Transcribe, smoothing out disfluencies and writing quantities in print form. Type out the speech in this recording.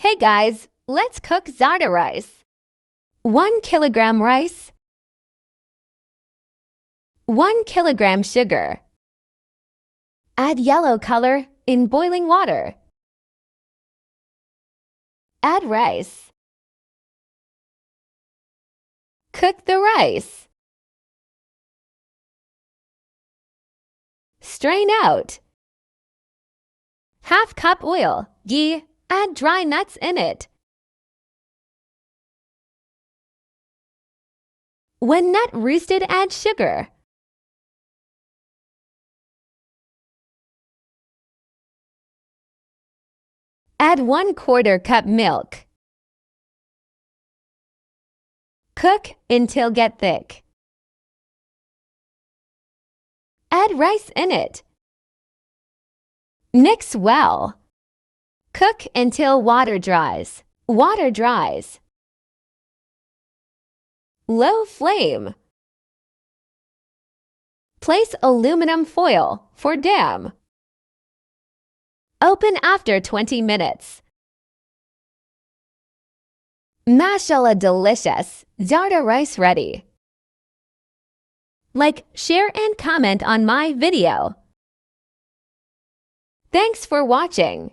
Hey guys, let's cook Zarda rice. 1 kilogram rice, 1 kilogram sugar. Add yellow color in boiling water. Add rice. Cook the rice. Strain out. Half cup oil, ghee, add dry nuts in it. When nut roosted, add sugar. Add 1/4 cup milk. Cook until get thick. Add rice in it. Mix well. Cook until water dries. Water dries. Low flame. Place aluminum foil for dam. Open after 20 minutes. Mashallah, delicious Zarda rice ready. Like, share and comment on my video. Thanks for watching.